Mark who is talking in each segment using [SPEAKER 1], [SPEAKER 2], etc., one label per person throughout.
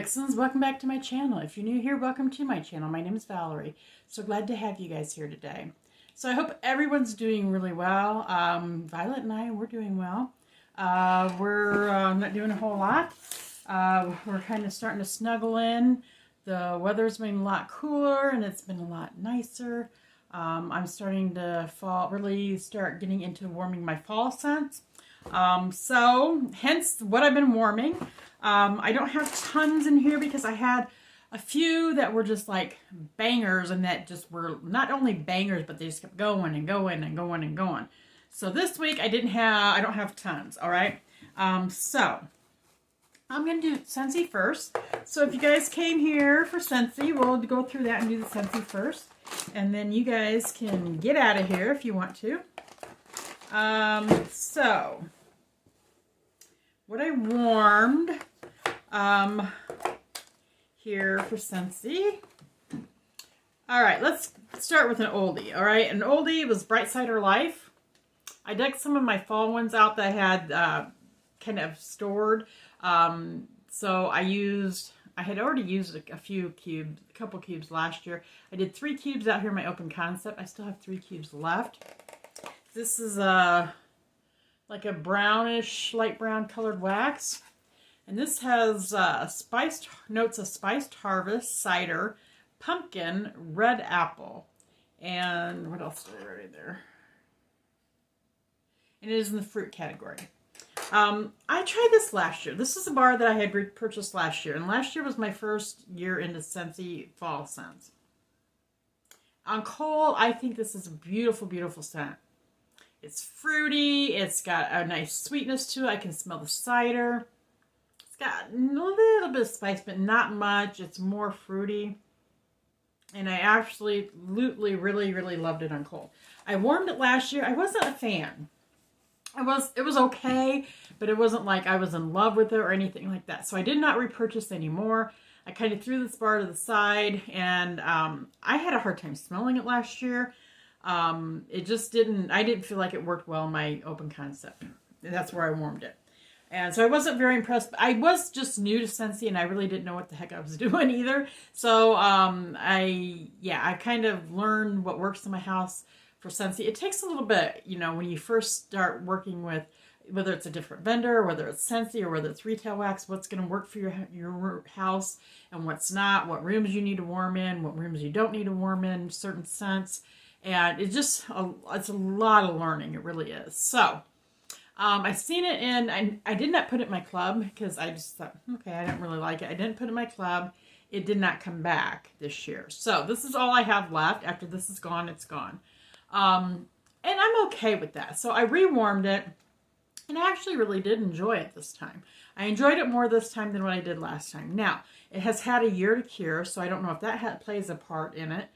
[SPEAKER 1] Vixens, welcome back to my channel. If you're new here, welcome to my channel. My name is Valerie. So glad to have you guys here today. So I hope everyone's doing really well. Violet and I, we're doing well. We're not doing a whole lot. We're kind of starting to snuggle in. The weather's been a lot cooler and it's been a lot nicer. I'm starting to really start getting into warming my fall scents. So hence what I've been warming. I don't have tons in here because I had a few that were just like bangers and that just were not only bangers, but they just kept going and going and going and going. So this week I don't have tons. All right. So I'm going to do Scentsy first. So if you guys came here for Scentsy, we'll go through that and do the Scentsy first. And then you guys can get out of here if you want to. So what I warmed here for Scentsy. All right, let's start with an oldie. All right, an oldie was Bright Cider Life. I dug some of my fall ones out that I had kind of stored. So I had already used a couple cubes last year. I did 3 cubes out here in my open concept. I still have 3 cubes left. This is like a brownish, light brown colored wax. And this has notes of spiced harvest, cider, pumpkin, red apple, and what else did I write there? And it is in the fruit category. I tried this last year. This is a bar that I had repurchased last year. And last year was my first year into Scentsy fall scents. On Cole, I think this is a beautiful, beautiful scent. It's fruity. It's got a nice sweetness to it. I can smell the cider. It's got a little bit of spice, but not much. It's more fruity. And I absolutely, really, really loved it on Cole. I warmed it last year. I wasn't a fan. It was okay, but it wasn't like I was in love with it or anything like that. So I did not repurchase anymore. I kind of threw this bar to the side, and I had a hard time smelling it last year. I didn't feel like it worked well in my open concept. That's where I warmed it. And so I wasn't very impressed. I was just new to Scentsy, and I really didn't know what the heck I was doing either. So I kind of learned what works in my house for Scentsy. It takes a little bit, when you first start working with, whether it's a different vendor, whether it's Scentsy or whether it's retail wax, what's going to work for your house and what's not, what rooms you need to warm in, what rooms you don't need to warm in, certain scents. And it's a lot of learning. It really is. So I've seen it in, I did not put it in my club because I just thought, okay, I didn't really like it. I didn't put it in my club. It did not come back this year. So this is all I have left. After this is gone, it's gone. And I'm okay with that. So I rewarmed it, and I actually really did enjoy it this time. I enjoyed it more this time than what I did last time. Now, it has had a year to cure, so I don't know if that plays a part in it,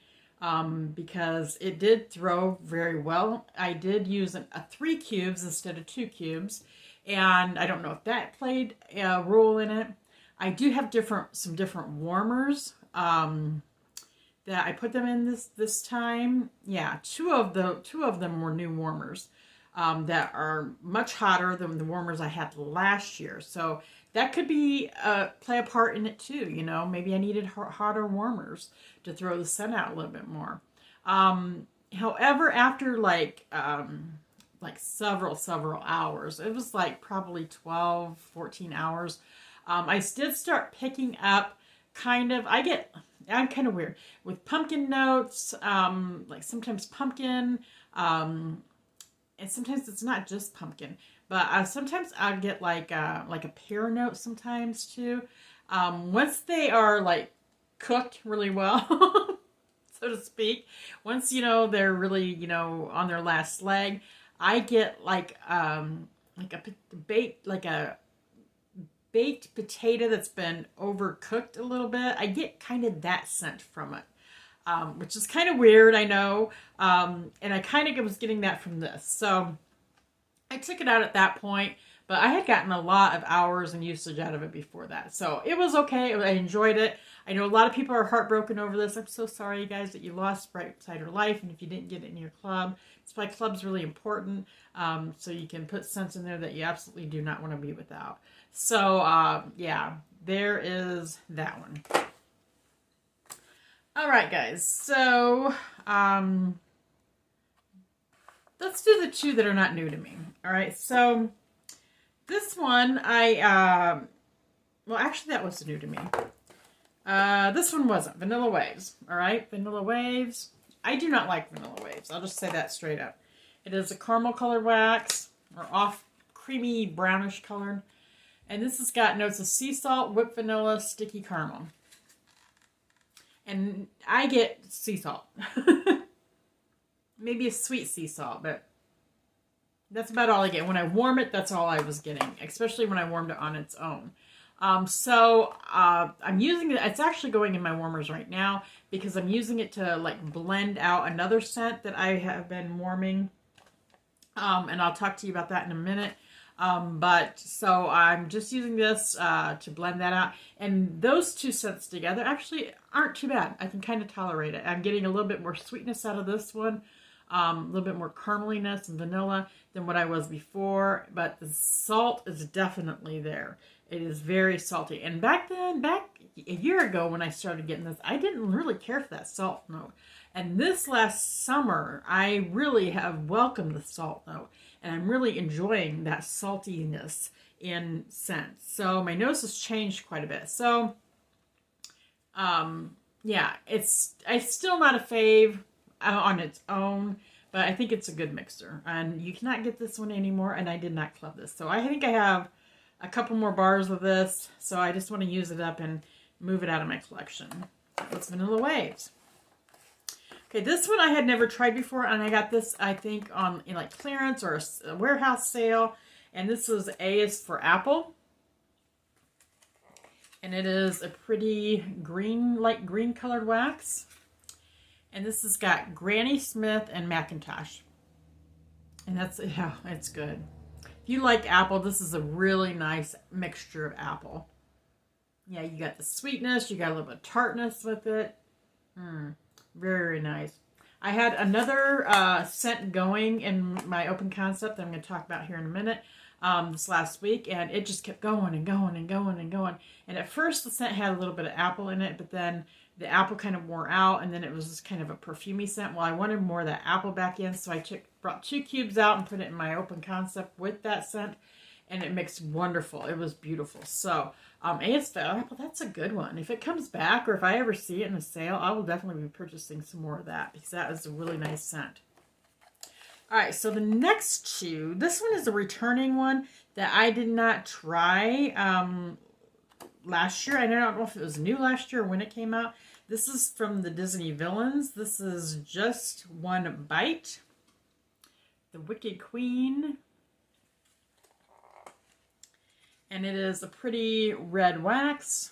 [SPEAKER 1] because it did throw very well. I did use 3 cubes instead of 2 cubes, and I don't know if that played a role in it. I do have some different warmers, that I put them in this time. Yeah, two of them were new warmers that are much hotter than the warmers I had last year. So that could play a part in it too. Maybe I needed hotter warmers to throw the scent out a little bit more. However, after like several hours, it was like probably 12, 14 hours. I did start picking up I'm kind of weird with pumpkin notes, like sometimes pumpkin, and sometimes it's not just pumpkin, but sometimes I'll get like a pear note sometimes too. Once they are like cooked really well, so to speak, once they're really on their last leg, I get like a baked potato that's been overcooked a little bit. I get kind of that scent from it, which is kind of weird, I know. And I kind of was getting that from this. So I took it out at that point, but I had gotten a lot of hours and usage out of it before that. So it was okay. I enjoyed it. I know a lot of people are heartbroken over this. I'm so sorry, you guys, that you lost Bright Cider Life, and if you didn't get it in your club. It's why club's really important, so you can put scents in there that you absolutely do not want to be without. So, yeah, there is that one. All right, guys. So, let's do the two that are not new to me. All right. So, this one, well, actually, that was new to me. This one wasn't. Vanilla Waves. All right. Vanilla Waves. I do not like Vanilla Waves. I'll just say that straight up. It is a caramel colored wax, or off creamy brownish colored. And this has got notes of sea salt, whipped vanilla, sticky caramel. And I get sea salt. Maybe a sweet sea salt, but that's about all I get. When I warm it, that's all I was getting, especially when I warmed it on its own. I'm using it. It's actually going in my warmers right now because I'm using it to like blend out another scent that I have been warming. And I'll talk to you about that in a minute. So I'm just using this to blend that out. And those two scents together actually aren't too bad. I can kind of tolerate it. I'm getting a little bit more sweetness out of this one. A little bit more carameliness and vanilla than what I was before. But the salt is definitely there. It is very salty. And back a year ago when I started getting this, I didn't really care for that salt note. And this last summer, I really have welcomed the salt note. And I'm really enjoying that saltiness in scent. So my nose has changed quite a bit. So, yeah, it's still not a fave on its own. But I think it's a good mixer. And you cannot get this one anymore. And I did not club this. So I think I have a couple more bars of this. So I just want to use it up and move it out of my collection. That's Vanilla Waves. Okay, this one I had never tried before, and I got this, I think, on like clearance or a warehouse sale. And this was A is for Apple. And it is a pretty green, light green colored wax. And this has got Granny Smith and Macintosh. And that's, yeah, it's good. If you like apple, this is a really nice mixture of apple. Yeah, you got the sweetness, you got a little bit of tartness with it. Very, very nice. I had another scent going in my open concept that I'm going to talk about here in a minute this last week, and it just kept going and going and going and going. And at first the scent had a little bit of apple in it, but then the apple kind of wore out, and then it was just kind of a perfumey scent. Well, I wanted more of that apple back in, so I brought 2 cubes out and put it in my open concept with that scent, and it mixed wonderful. It was beautiful. So, AS Apple, that's a good one. If it comes back, or if I ever see it in a sale, I will definitely be purchasing some more of that, because that is a really nice scent. All right, so the next 2, this one is a returning one that I did not try last year. I don't know if it was new last year or when it came out. This is from the Disney Villains. This is Just One Bite. The Wicked Queen. And it is a pretty red wax.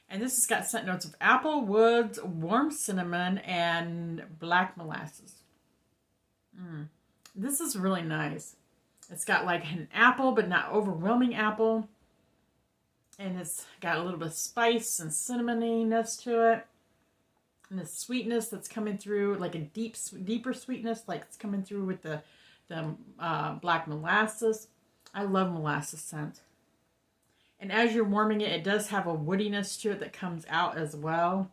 [SPEAKER 1] And this has got scent notes of apple, woods, warm cinnamon, and black molasses. This is really nice. It's got like an apple, but not overwhelming apple. And it's got a little bit of spice and cinnamoniness to it. And the sweetness that's coming through, like a deeper sweetness, like it's coming through with the black molasses. I love molasses scent. And as you're warming it, it does have a woodiness to it that comes out as well.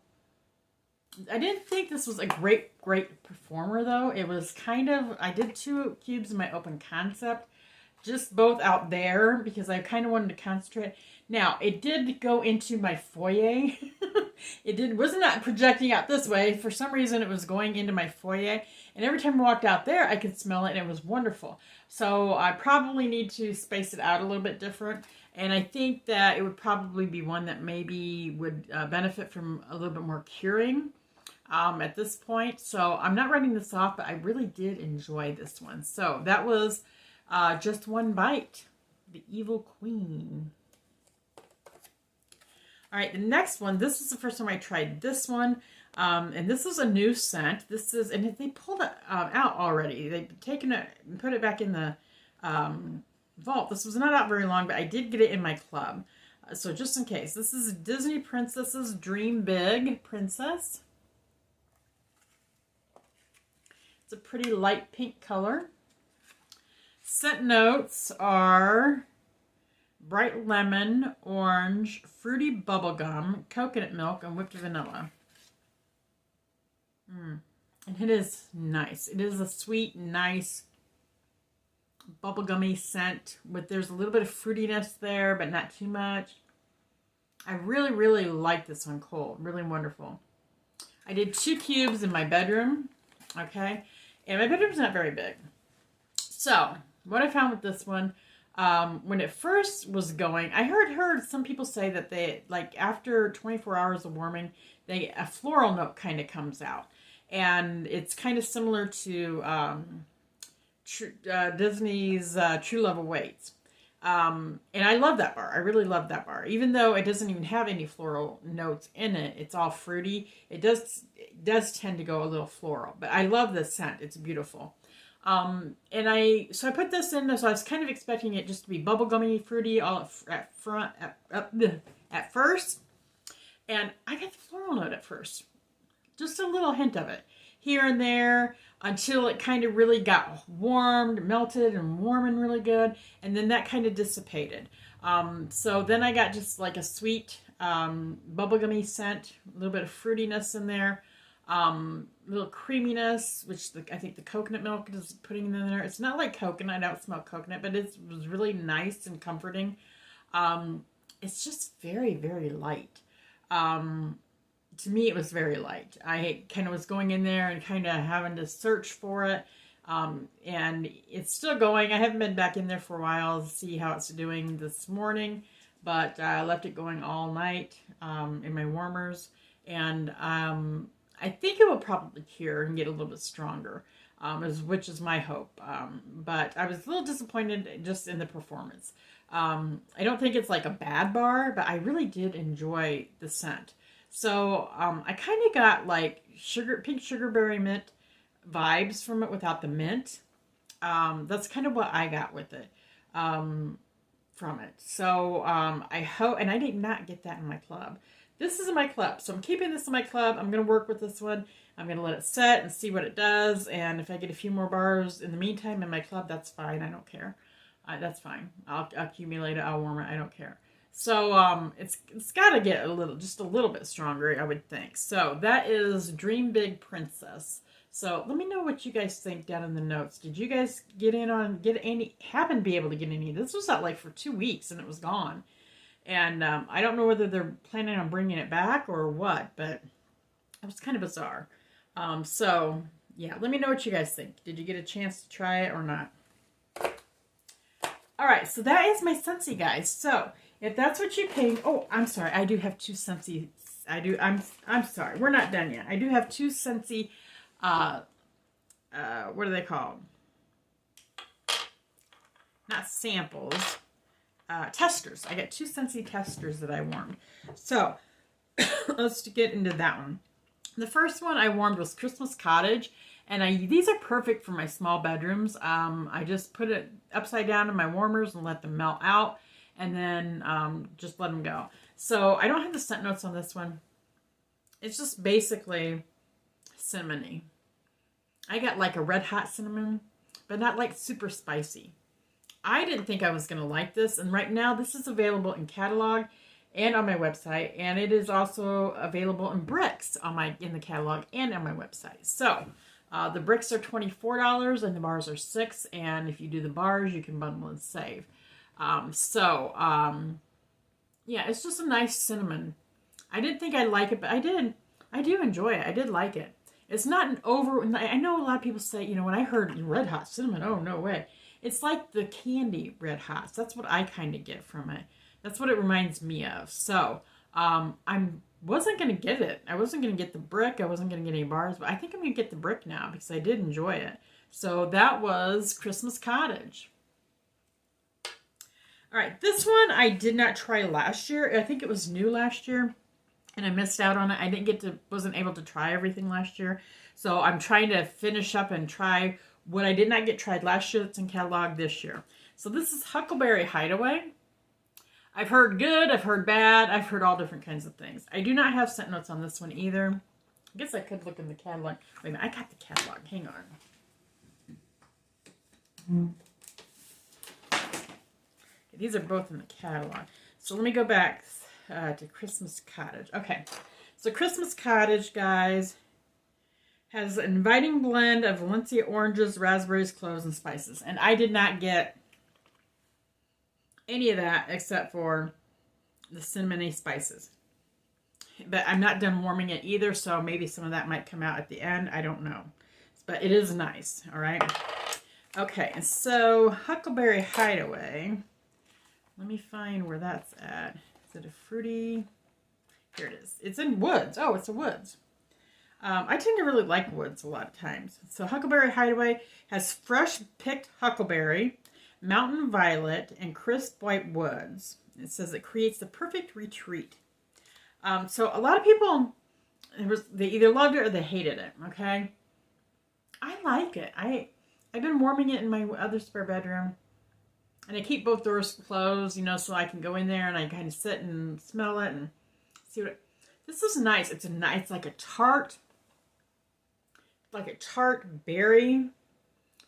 [SPEAKER 1] I didn't think this was a great performer, though. It was kind of, I did 2 cubes in my open concept, just both out there, because I kind of wanted to concentrate. Now, it did go into my foyer. It was not projecting out this way. For some reason, it was going into my foyer. And every time I walked out there, I could smell it, and it was wonderful. So I probably need to space it out a little bit different. And I think that it would probably be one that maybe would benefit from a little bit more curing at this point. So I'm not writing this off, but I really did enjoy this one. So that was Just One Bite, the Evil Queen. All right, the next one, this is the first time I tried this one. And this is a new scent. This is, and they pulled it out already. They've taken it and put it back in the vault. This was not out very long, but I did get it in my club. So just in case, this is Disney Princess's Dream Big Princess. It's a pretty light pink color. Scent notes are bright lemon, orange, fruity bubblegum, coconut milk, and whipped vanilla. And it is nice. It is a sweet, nice, bubblegummy scent. There's a little bit of fruitiness there, but not too much. I really, really like this one cold. Really wonderful. I did 2 cubes in my bedroom. Okay. And my bedroom's not very big. So, what I found with this one, when it first was going, I heard some people say that they, like, after 24 hours of warming, a floral note kind of comes out. And it's kind of similar to Disney's True Love Awaits. And I love that bar. I really love that bar. Even though it doesn't even have any floral notes in it, it's all fruity. It does tend to go a little floral. But I love this scent. It's beautiful. So I put this in, so I was kind of expecting it just to be bubblegummy, fruity all at first. And I got the floral note at first. Just a little hint of it here and there until it kind of really got warmed, melted and warm and really good. And then that kind of dissipated. So then I got just like a sweet bubblegummy scent, a little bit of fruitiness in there. Little creaminess, which I think the coconut milk is putting in there. It's not like coconut. I don't smell coconut, but it was really nice and comforting. It's just very, very light. To me, it was very light. I kind of was going in there and kind of having to search for it. And it's still going. I haven't been back in there for a while to see how it's doing this morning, but I left it going all night in my warmers. And I think it will probably cure and get a little bit stronger, which is my hope. But I was a little disappointed just in the performance. I don't think it's like a bad bar, but I really did enjoy the scent. So I kind of got like pink sugarberry mint vibes from it without the mint. That's kind of what I got with it from it. So I hope, and I did not get that in my club. This is in my club, so I'm keeping this in my club. I'm going to work with this one. I'm going to let it set and see what it does. And if I get a few more bars in the meantime in my club, that's fine. I don't care. That's fine. I'll accumulate it. I'll warm it. I don't care. So it's got to get just a little bit stronger, I would think. So that is Dream Big Princess. So let me know what you guys think down in the notes. Did you guys happen to be able to get any? This was out like for 2 weeks and it was gone. And I don't know whether they're planning on bringing it back or what, but it was kind of bizarre. So yeah, let me know what you guys think. Did you get a chance to try it or not? All right, so that is my Scentsy, guys. So if that's what you paid, oh, I'm sorry, I do have 2 Scentsy. I'm sorry, we're not done yet. I do have 2 Scentsy. What are they called? Not samples. Testers. I got 2 Scentsy testers that I warmed. So let's get into that one. The first one I warmed was Christmas Cottage, and these are perfect for my small bedrooms. I just put it upside down in my warmers and let them melt out, and then just let them go. So I don't have the scent notes on this one. It's just basically cinnamony. I got like a red hot cinnamon, but not like super spicy. I didn't think I was going to like this, and right now this is available in catalog and on my website, and it is also available in bricks in the catalog and on my website. So the bricks are $24 and the bars are $6, and if you do the bars, you can bundle and save. Yeah, it's just a nice cinnamon. I didn't think I'd like it, but I did. I do enjoy it. I did like it. It's not an I know a lot of people say, you know, when I heard red hot cinnamon, oh, no way. It's like the candy red hots. That's what I kind of get from it. That's what it reminds me of. So I wasn't going to get it. I wasn't going to get the brick. I wasn't going to get any bars. But I think I'm going to get the brick now because I did enjoy it. So that was Christmas Cottage. All right. This one I did not try last year. I think it was new last year. And I missed out on it. I wasn't able to try everything last year. So I'm trying to finish up and try what I did not get tried last year that's in catalog this year. So this is Huckleberry Hideaway. I've heard good, I've heard bad, I've heard all different kinds of things. I do not have scent notes on this one either. I guess I could look in the catalog. Wait a minute, I got the catalog. Hang on. these are both in the catalog. So let me go back to Christmas Cottage. Okay, so Christmas Cottage, guys, has an inviting blend of Valencia oranges, raspberries, cloves, and spices. And I did not get any of that except for the cinnamony spices. But I'm not done warming it either, so maybe some of that might come out at the end. I don't know. But it is nice, all right? Okay, and so Huckleberry Hideaway. Let me find where that's at. Is it a fruity? Here it is. It's in woods. Oh, it's a woods. I tend to really like woods a lot of times. So Huckleberry Hideaway has fresh picked huckleberry, mountain violet, and crisp white woods. It says it creates the perfect retreat. So a lot of people, they either loved it or they hated it, okay? I like it. I've been warming it in my other spare bedroom. And I keep both doors closed, you know, so I can go in there and I kind of sit and smell it and see what this is nice. It's like a tart berry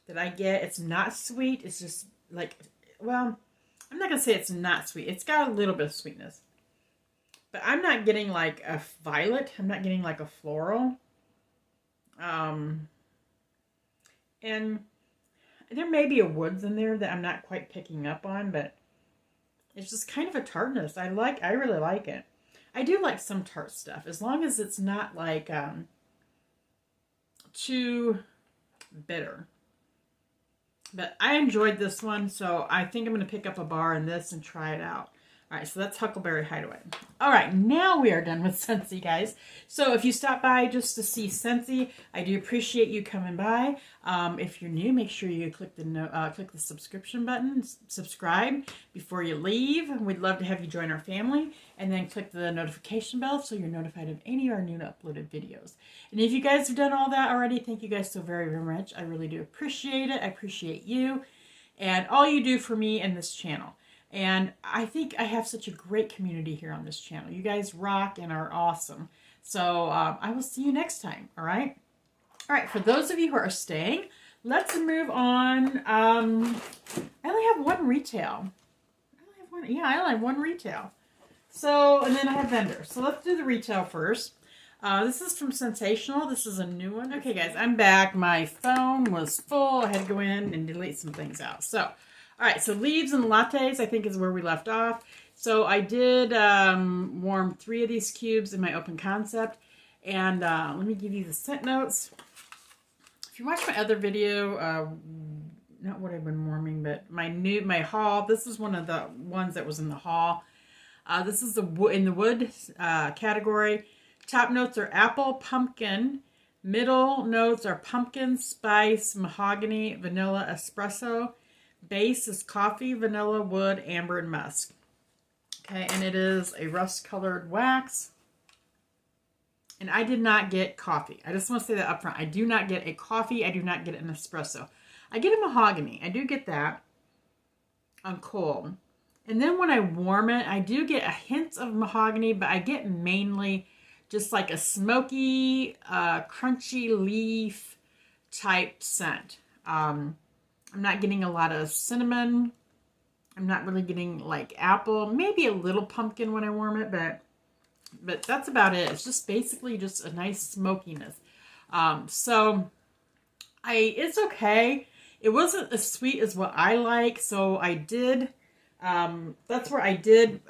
[SPEAKER 1] that I get. It's not sweet. It's just like, well, I'm not going to say it's not sweet. It's got a little bit of sweetness. But I'm not getting like a violet. I'm not getting like a floral. And there may be a woods in there that I'm not quite picking up on, but it's just kind of a tartness. I really like it. I do like some tart stuff, as long as it's not like too bitter. But I enjoyed this one, so I think I'm going to pick up a bar in this and try it out. All right, so that's Huckleberry Hideaway. All right, now we are done with Scentsy, guys. So if you stop by just to see Scentsy, I do appreciate you coming by. If you're new, make sure you click the subscription button, subscribe before you leave. We'd love to have you join our family. And then click the notification bell so you're notified of any of our new uploaded videos. And if you guys have done all that already, thank you guys so very, very much. I really do appreciate it. I appreciate you and all you do for me and this channel. And I think I have such a great community here on this channel. You guys rock and are awesome. So I will see you next time, all right? All right, for those of you who are staying, let's move on. I only have one retail. I only have one retail. So, and then I have vendors. So let's do the retail first. This is from Sensational. This is a new one. Okay, guys, I'm back. My phone was full. I had to go in and delete some things out. So, all right, so leaves and lattes, I think, is where we left off. So I did warm 3 of these cubes in my open concept. And let me give you the scent notes. If you watch my other video, not what I've been warming, but my haul. This is one of the ones that was in the haul. This is in the wood category. Top notes are apple, pumpkin. Middle notes are pumpkin, spice, mahogany, vanilla, espresso. Base is coffee, vanilla, wood, amber, and musk. Okay, and it is a rust-colored wax. And I did not get coffee. I just want to say that up front. I do not get a coffee. I do not get an espresso. I get a mahogany. I do get that on cold. And then when I warm it, I do get a hint of mahogany, but I get mainly just like a smoky, crunchy leaf type scent. I'm not getting a lot of cinnamon. I'm not really getting like apple. Maybe a little pumpkin when I warm it, but that's about it. It's just basically just a nice smokiness. So it's okay. It wasn't as sweet as what I like, so I did. That's where I did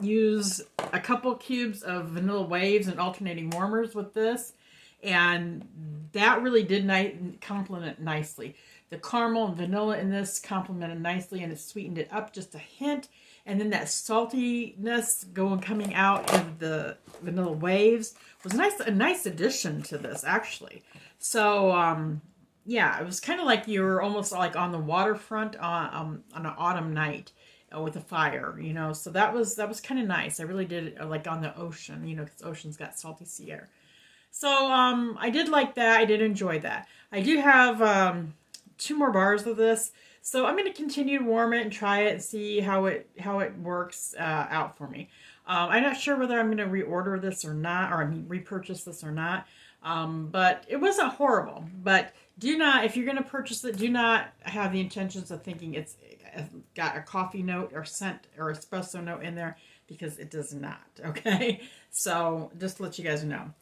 [SPEAKER 1] use a couple cubes of vanilla waves and alternating warmers with this. And that really did complement nicely. The caramel and vanilla in this complemented nicely, and it sweetened it up just a hint. And then that saltiness coming out of the vanilla waves was a nice addition to this, actually. So, yeah, it was kind of like you were almost like on the waterfront on an autumn night with a fire, you know. So that was kind of nice. I really did it like on the ocean, you know, because the ocean's got salty sea air. So I did like that. I did enjoy that. I do have 2 more bars of this. So I'm going to continue to warm it and try it and see how it works out for me. I'm not sure whether I'm going to reorder this or not, or repurchase this or not. But it wasn't horrible. But Do not, if you're going to purchase it, do not have the intentions of thinking it's got a coffee note or scent or espresso note in there, because it does not, okay? So just to let you guys know.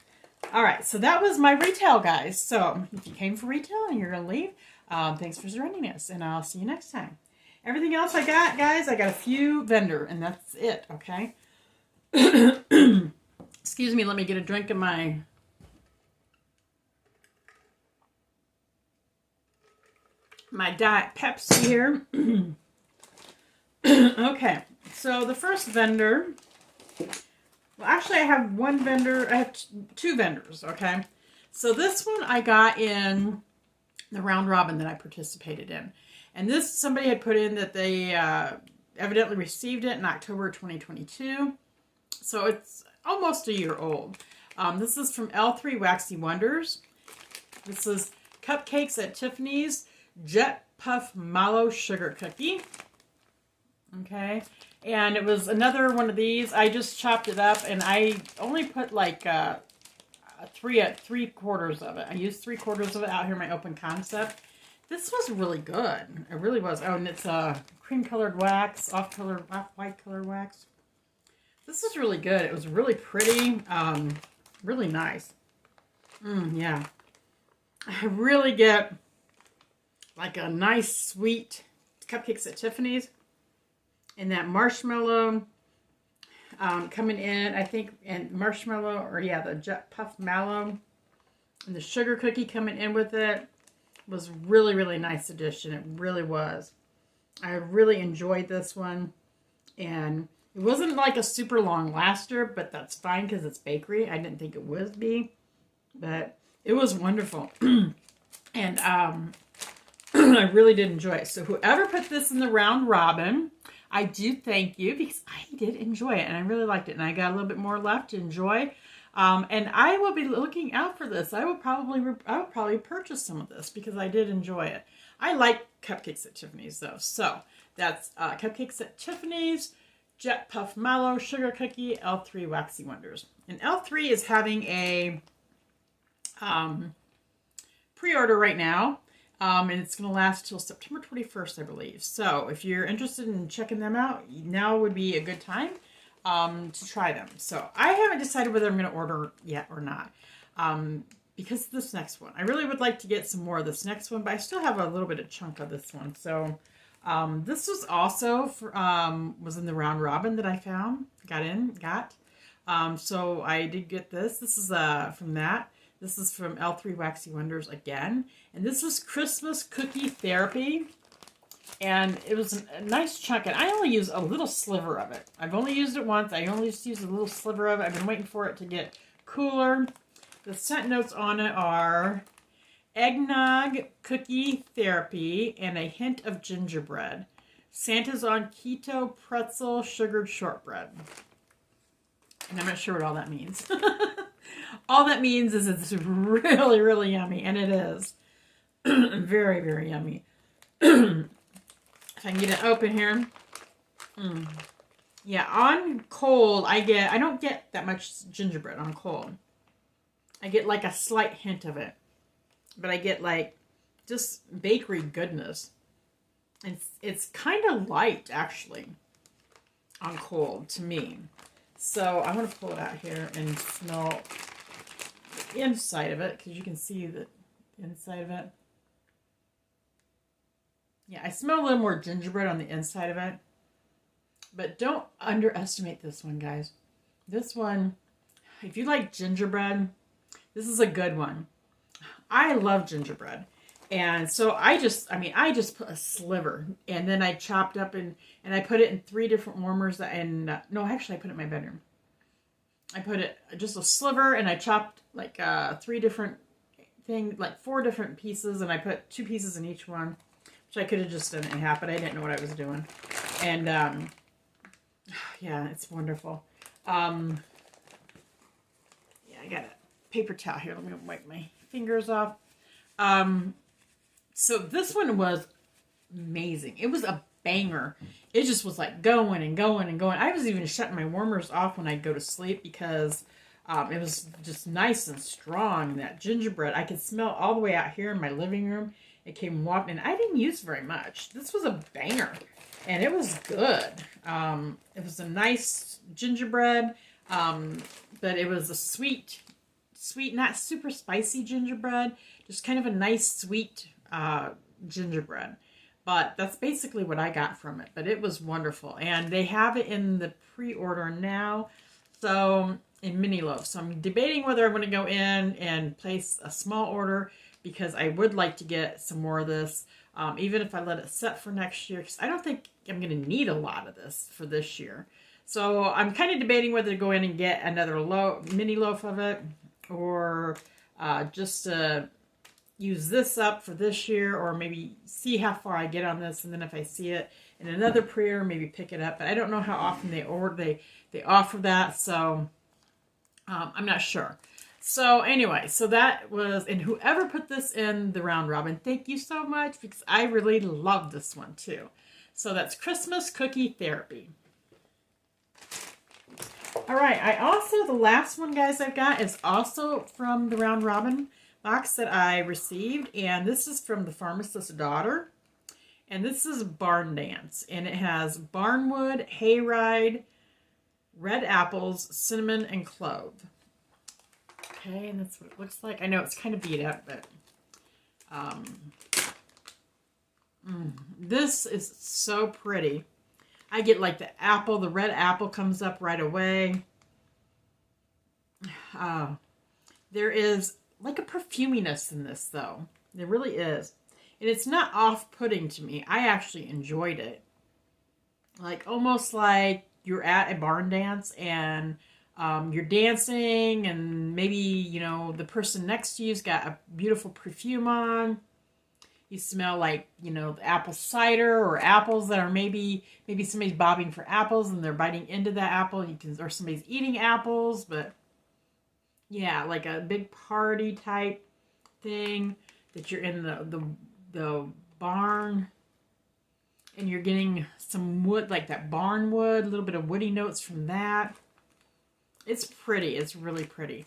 [SPEAKER 1] All right, so that was my retail, guys. So if you came for retail and you're going to leave, thanks for joining us, and I'll see you next time. Everything else I got, guys, I got a few vendor, and that's it, okay? Excuse me, let me get a drink of my... my Diet Pepsi here. Okay, so the first vendor... Well, actually, I have one vendor. I have two vendors, okay? So this one I got in the round robin that I participated in. And this, somebody had put in that they evidently received it in October 2022. So it's almost a year old. This is from L3 Waxy Wonders. This is Cupcakes at Tiffany's Jet Puff Mallow Sugar Cookie. Okay. And it was another one of these. I just chopped it up, and I only put like three quarters of it. I used 3/4 of it out here in my open concept. This was really good. It really was. Oh, and it's a cream colored wax, off white colored wax. This is really good. It was really pretty. Really nice. Yeah. I really get like a nice sweet Cupcakes at Tiffany's. And that marshmallow coming in, I think, and marshmallow, or yeah, the Jet Puff Mallow and the sugar cookie coming in with it was really, really nice addition. It really was. I really enjoyed this one. And it wasn't like a super long laster, but that's fine because it's bakery. I didn't think it would be, but it was wonderful. And I really did enjoy it. So whoever put this in the round robin, I do thank you, because I did enjoy it and I really liked it, and I got a little bit more left to enjoy. And I will be looking out for this. I will probably purchase some of this because I did enjoy it. I like Cupcakes at Tiffany's though. So that's Cupcakes at Tiffany's Jet Puff Mallow Sugar Cookie, L3 Waxy Wonders. And L3 is having a pre-order right now. And it's going to last till September 21st, I believe. So if you're interested in checking them out, now would be a good time to try them. So I haven't decided whether I'm going to order yet or not. Because of this next one. I really would like to get some more of this next one, but I still have a little bit of chunk of this one. So this was also was in the round robin that I found. Got. So I did get this. This is from that. This is from L3 Waxy Wonders again. And this is Christmas Cookie Therapy. And it was a nice chunk. And I only used a little sliver of it. I've only used it once. I only just used a little sliver of it. I've been waiting for it to get cooler. The scent notes on it are eggnog, cookie therapy, and a hint of gingerbread. Santa's on keto, pretzel, sugared shortbread. And I'm not sure what all that means. All that means is it's really, really yummy. And it is. Very, very yummy. If I can get it open here. Yeah, on cold, I don't get that much gingerbread on cold. I get like a slight hint of it. But I get like just bakery goodness. It's kind of light, actually, on cold to me. So I want to pull it out here and smell the inside of it, because you can see the inside of it. Yeah, I smell a little more gingerbread on the inside of it. But don't underestimate this one, guys. This one, if you like gingerbread, this is a good one. I love gingerbread. And so I just put a sliver, and then I chopped up and I put it in 3 different warmers. And no, actually I put it in my bedroom. I put it just a sliver, and I chopped like 3 different things, like 4 different pieces, and I put 2 pieces in each one, which I could have just done it in half, but I didn't know what I was doing. And yeah, it's wonderful. Yeah, I got a paper towel here. Let me wipe my fingers off. So this one was amazing. It was a banger. It just was like going and going and going. I was even shutting my warmers off when I'd go to sleep because It was just nice and strong. That gingerbread, I could smell all the way out here in my living room. It came wafting, and I didn't use very much. This was a banger, and it was good. It was a nice gingerbread, but it was a sweet, not super spicy gingerbread, just kind of a nice sweet gingerbread. But that's basically what I got from it. But it was wonderful, and they have it in the pre-order now, so in mini loaves. So I'm debating whether I want to go in and place a small order, because I would like to get some more of this, even if I let it set for next year, because I don't think I'm going to need a lot of this for this year. So I'm kind of debating whether to go in and get another mini loaf of it, or just use this up for this year, or maybe see how far I get on this, and then if I see it in another pre-order, maybe pick it up. But I don't know how often they offer that, so I'm not sure. So anyway, so that was, and whoever put this in the round robin, thank you so much, because I really love this one too. So that's Christmas Cookie Therapy. All right, the last one, guys, I've got is also from the round robin box that I received, and this is from the Pharmacist's Daughter, and this is Barn Dance, and it has barnwood, hayride, red apples, cinnamon, and clove. Okay, and that's what it looks like. I know it's kind of beat up, but this is so pretty. I get like the apple, the red apple comes up right away. There is like a perfuminess in this, though. There really is. And it's not off-putting to me. I actually enjoyed it. Like, almost like you're at a barn dance and you're dancing, and maybe, you know, the person next to you's got a beautiful perfume on. You smell like, you know, the apple cider, or apples that are maybe somebody's bobbing for apples and they're biting into that apple. Or somebody's eating apples, but yeah, like a big party type thing, that you're in the barn and you're getting some wood, like that barn wood, a little bit of woody notes from that. It's pretty. It's really pretty.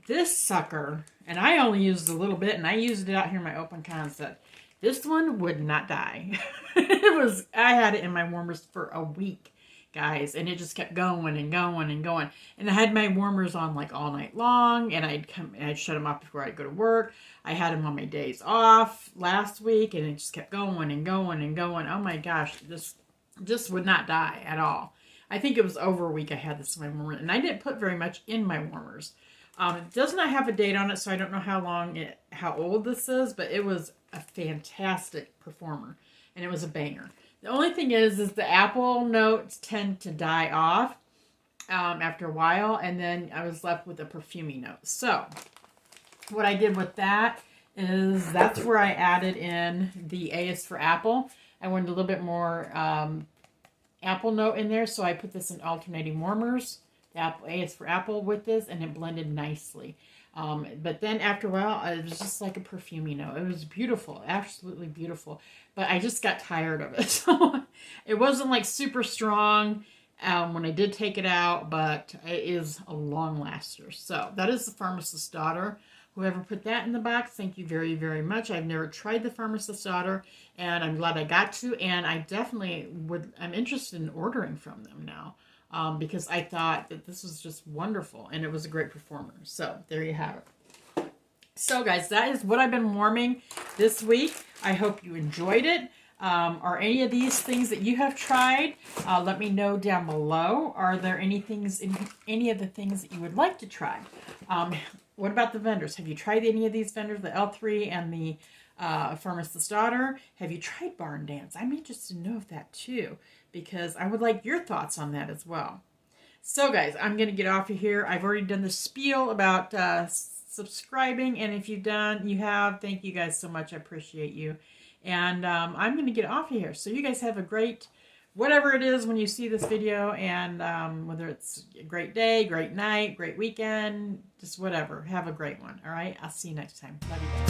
[SPEAKER 1] This sucker, and I only used a little bit, and I used it out here in my open concept. This one would not die. I had it in my warmers for a week, guys, and it just kept going and going and going. And I had my warmers on like all night long, and I'd shut them off before I'd go to work. I had them on my days off last week, and it just kept going and going and going. Oh my gosh, this would not die at all. I think it was over a week I had this in my warmer, and I didn't put very much in my warmers. It does not have a date on it, so I don't know how old this is, but it was a fantastic performer, and it was a banger. The only thing is the apple notes tend to die off after a while, and then I was left with a perfumey note. So what I did with that is that's where I added in the A is for apple. I wanted a little bit more apple note in there, so I put this in alternating warmers. The apple, A is for apple, with this, and it blended nicely. But then after a while, it was just like a perfumey note. It was beautiful, absolutely beautiful. But I just got tired of it. So it wasn't like super strong when I did take it out, but it is a long laster. So that is the Pharmacist's Daughter. Whoever put that in the box, thank you very, very much. I've never tried the Pharmacist's Daughter, and I'm glad I got to. And I definitely I'm interested in ordering from them now. Because I thought that this was just wonderful, and it was a great performer. So there you have it. So guys, that is what I've been warming this week. I hope you enjoyed it. Are any of these things that you have tried? Let me know down below. Are there any of the things that you would like to try? What about the vendors? Have you tried any of these vendors, the L3 and the Pharmacist's Daughter? Have you tried Barn Dance? I'm interested to know of that too, because I would like your thoughts on that as well. So guys, I'm going to get off of here. I've already done the spiel about subscribing, and if you have, thank you guys so much. I appreciate you. And I'm going to get off of here. So you guys have a great, whatever it is when you see this video, and whether it's a great day, great night, great weekend, just whatever. Have a great one. All right? I'll see you next time. Love you guys.